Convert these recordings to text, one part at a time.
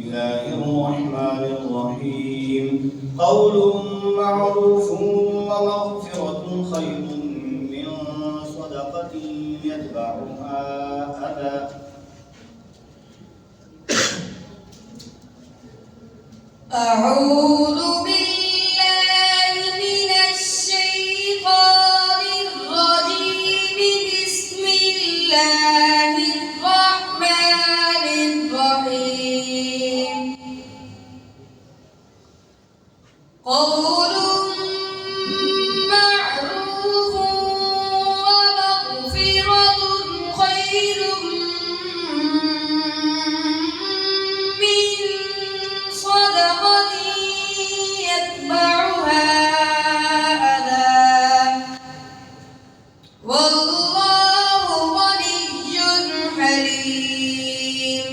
الله الرحمن الرحيم قول معروف ومغفرة خير من صدقة يتبعها أذى أعوذ بالله من الشيطان الرجيم بسم الله الرحمن الرحيم قول معروف ومغفرة خير من صدقة يتبعها أذى والله غني حليم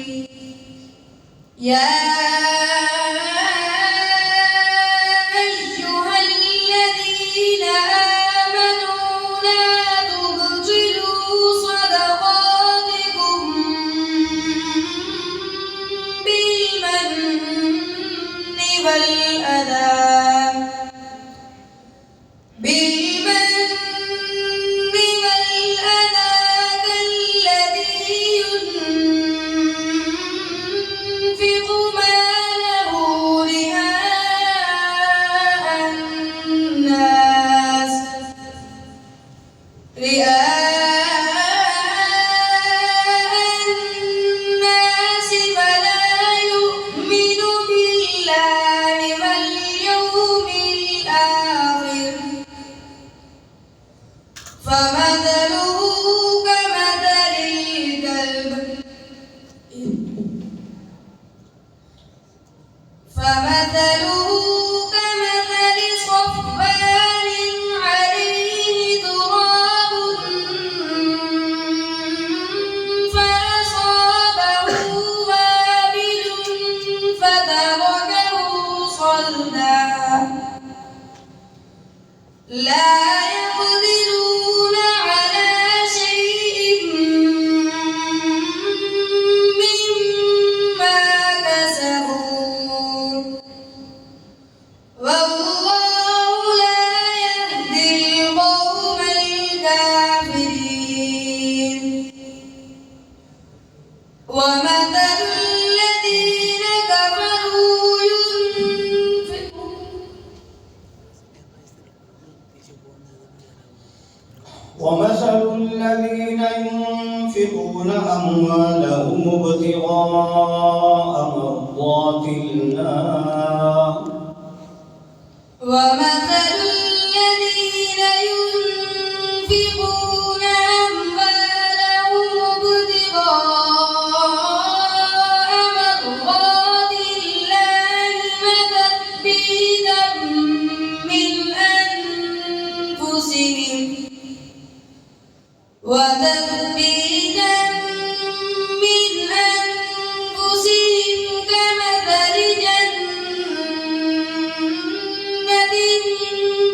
يا أيها الذين آمنوا لا تبطلوا صدقاتكم بالمن والأذى كالذي ينفق ماله رئاء الناس فلا يؤمن بالله واليوم الآخر فمثله كمثل صفوان عليه تراب فأصابه وابل فتركه صلدا لا يقدرون على شيء مما كسبوا والله لا يهدي القوم الكافرين ومثل الذين كفروا ينفقون أموالهم ابتغاء مرضات الله ومثل الذين ينفقون أموالهم ابتغاء مرضات الله وتثبيتا من أنفسهم كمثل جنة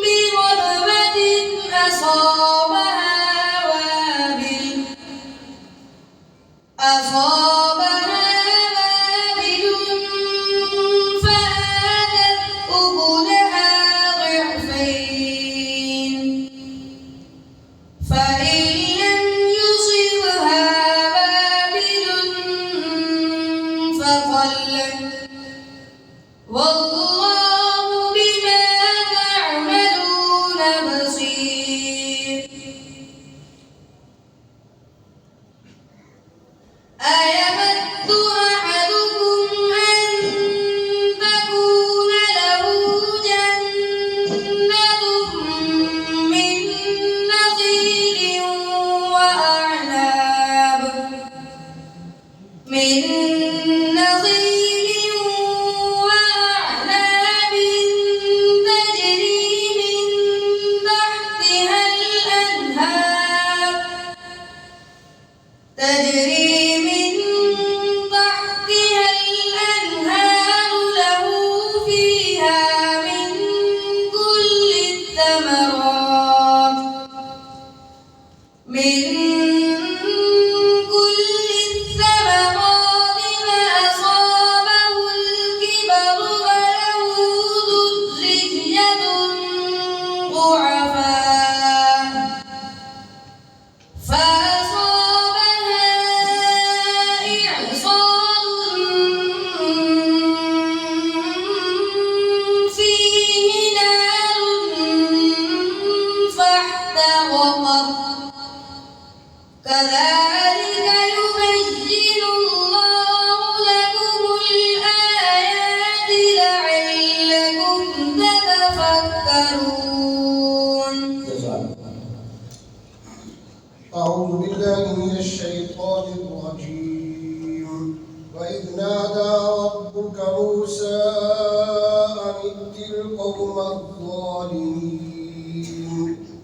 بربوة أصابها وابل فآتت أكلها ضعفين فإن لم يصبها وابل فطل والله بما تعملون بصير أيود أحدكم أن تكون له جنة من نخيل وأعناب ربك موسى أن ائت القوم الظالمين.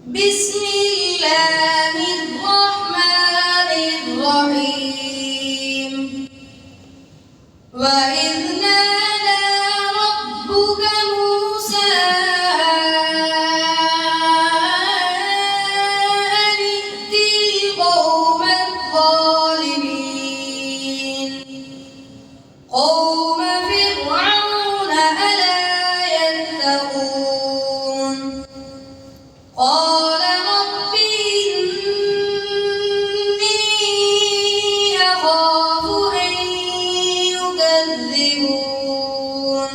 بسم الله الرحمن الرحيم. وإذ نادى ربك موسى أن ائت القوم الظالمين قوم فرعون ألا يتقون قال رب إني أخاف أن يكذبون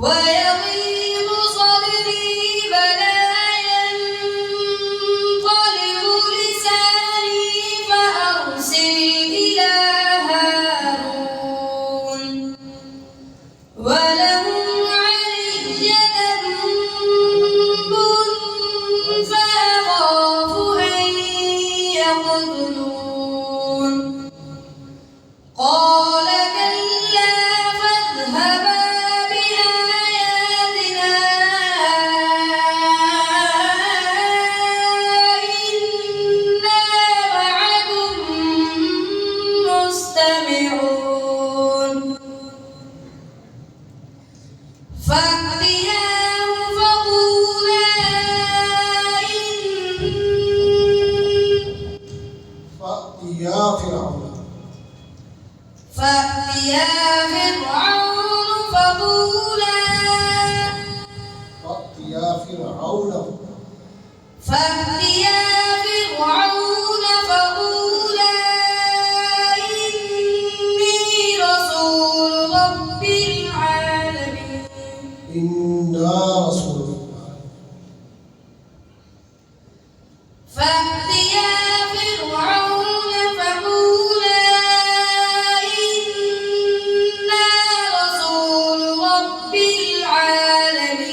ويضيق صدري فلا ينطلق لساني فأرسل إلى هارون ولهم علي ذنب فأخاف أن يقتلون قال كلا فاذهبا بآياتنا إنا معكم مستمعون فأتياه فقولا فأتيا فرعون فقولا إني رسول رب العالمين. إنا رسول فأتيا فرعون فقولا إنا رسول رب العالمين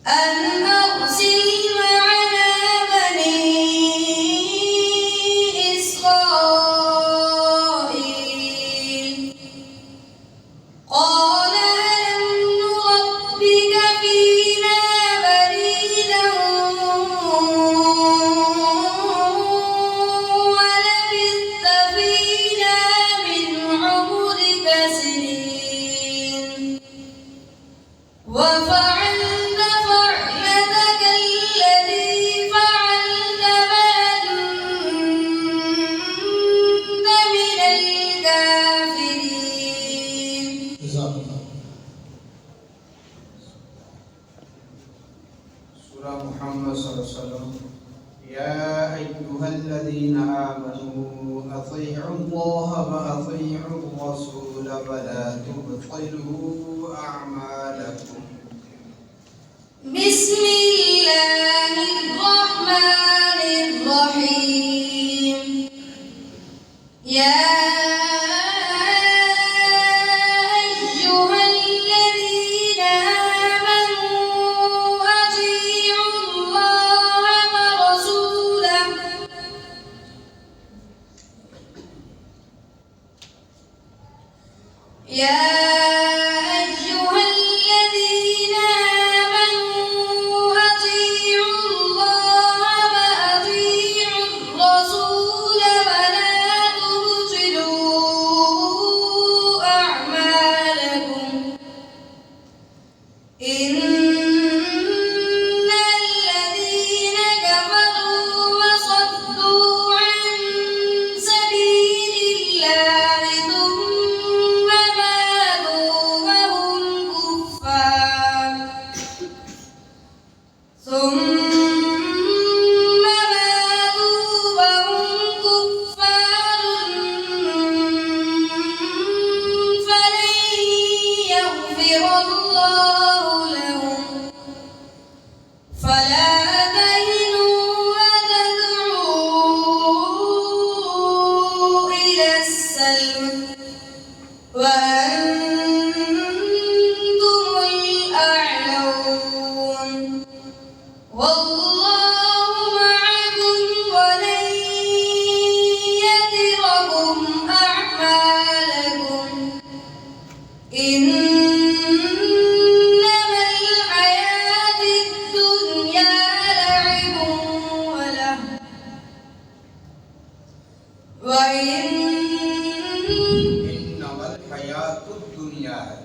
أن أرسل معنا بني إسرائيل قال ألم نربك فينا وليدا ولبثت فينا من عمرك سنين وفعلت فعلتك التي فعلت وأنت من الكافرين. جزاك الله. سورة محمد صلى الله عليه وسلم. يا أيها الذين آمنوا أطيعوا الله وأطيعوا الرسول ولا تبطلوا أعمالكم. بسم الله الرحمن الرحيم. يا أيها الذين آمنوا أطيعوا الله ورسوله يا أيها الذين آمنوا أطيعوا الله وأطيعوا الرسول ولا تبطلوا أعمالكم إن الذين كفروا وصدوا عن سبيل الله ثم ماتوا وهم كفار فلن يغفر الله لهم فلا تهنوا وتدعوا إلى السلم وأنتم الأعلون والله معكم ولن يتركم أعمالكم हयातुद दुनिया है।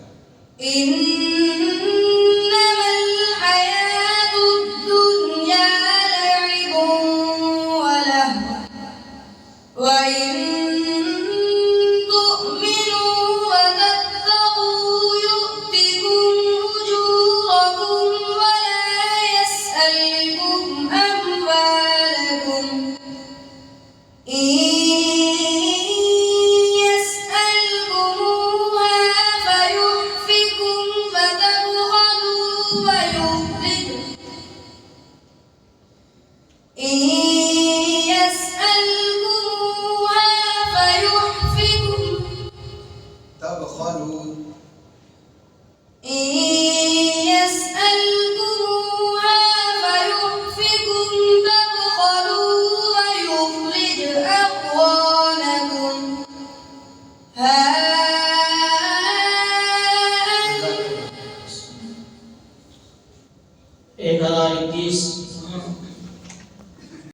إنما الحياة الدنيا لعب ولهو وإن تؤمنوا وتتقوا يؤتكم أجوركم ولا يسألكم أموالكم إن يسألكموها فيحفكم فتبخلوا ويخرج إن يسألكموها فيحفكم तबखलू إن يسألكموها فيحفكم تبخلوا ويخرج أضغانكم ها أنتم 1021